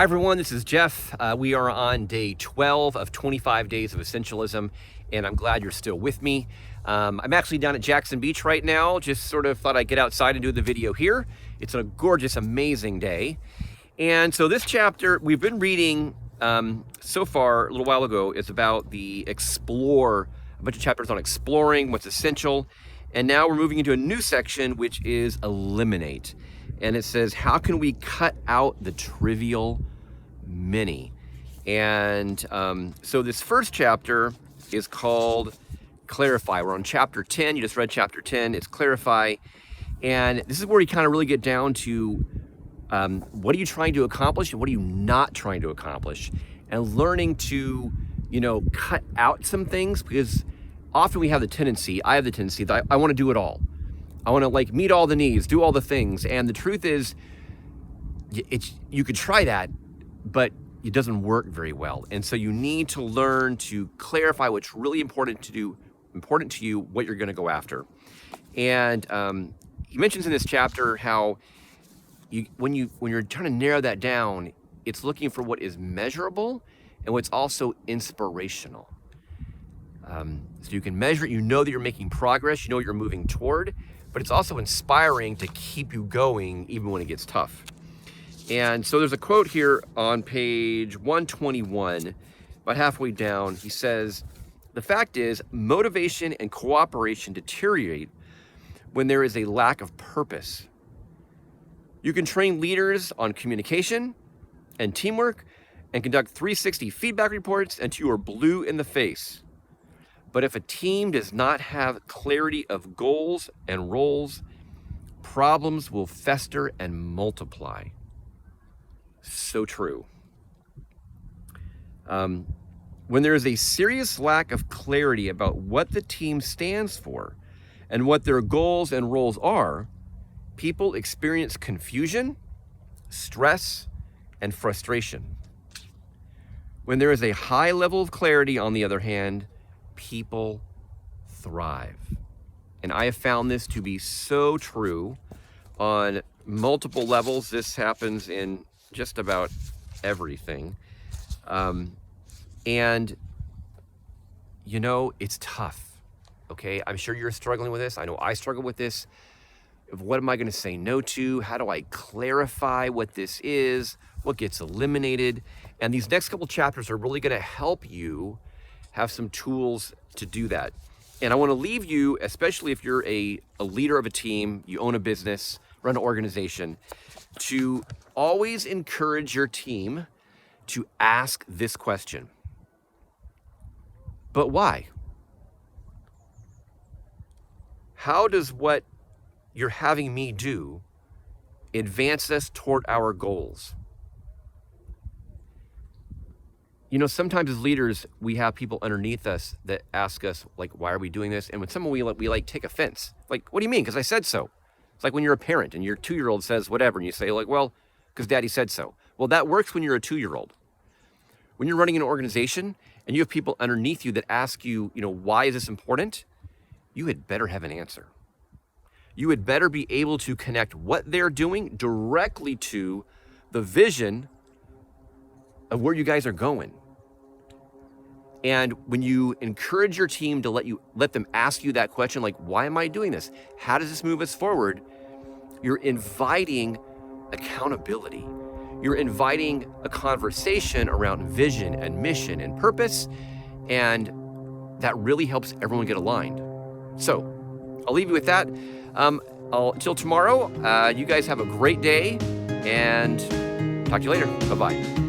Hi, everyone. This is Jeff. We are on day 12 of 25 Days of Essentialism, and I'm glad you're still with me. I'm actually down at Jackson Beach right now. Just sort of thought I'd get outside and do the video here. It's a gorgeous, amazing day. And so this chapter we've been reading so far a little while ago is about the explore, a bunch of chapters on exploring what's essential. And now we're moving into a new section, which is eliminate. And it says, how can we cut out the trivial many? And so this first chapter is called Clarify. We're on chapter 10. You just read chapter 10. It's Clarify. And this is where you kind of really get down to what are you trying to accomplish and what are you not trying to accomplish? And learning to, cut out some things, because often I have the tendency that I want to do it all. I want to meet all the needs, do all the things. And the truth is, you could try that, but it doesn't work very well. And so you need to learn to clarify what's really important to you, what you're going to go after. And he mentions in this chapter how when you're trying to narrow that down, it's looking for what is measurable and what's also inspirational. So you can measure it, you know that you're making progress, you know what you're moving toward, but it's also inspiring to keep you going even when it gets tough. And so there's a quote here on page 121, about halfway down. He says, the fact is, motivation and cooperation deteriorate when there is a lack of purpose. You can train leaders on communication and teamwork and conduct 360 feedback reports until you are blue in the face. But if a team does not have clarity of goals and roles, problems will fester and multiply. So true. When there is a serious lack of clarity about what the team stands for and what their goals and roles are, people experience confusion, stress, and frustration. When there is a high level of clarity, on the other hand, people thrive. And I have found this to be so true on multiple levels. This happens in just about everything. And it's tough. Okay, I'm sure you're struggling with this. I know I struggle with this. What am I going to say no to? How do I clarify what this is? What gets eliminated? And these next couple chapters are really going to help you have some tools to do that. And I want to leave you, especially if you're a leader of a team, you own a business, run an organization, to always encourage your team to ask this question. But why? How does what you're having me do advance us toward our goals? Sometimes as leaders, we have people underneath us that ask us, why are we doing this? And when someone we take offense. What do you mean? Because I said so. It's like when you're a parent and your 2-year-old says whatever, and you say, well, because daddy said so. Well, that works when you're a 2-year-old. When you're running an organization and you have people underneath you that ask you, why is this important? You had better have an answer. You had better be able to connect what they're doing directly to the vision of where you guys are going. And when you encourage your team to let them ask you that question, why am I doing this? How does this move us forward? You're inviting accountability. You're inviting a conversation around vision and mission and purpose, and that really helps everyone get aligned. So I'll leave you with that. Until tomorrow, you guys have a great day, and talk to you later. Bye-bye.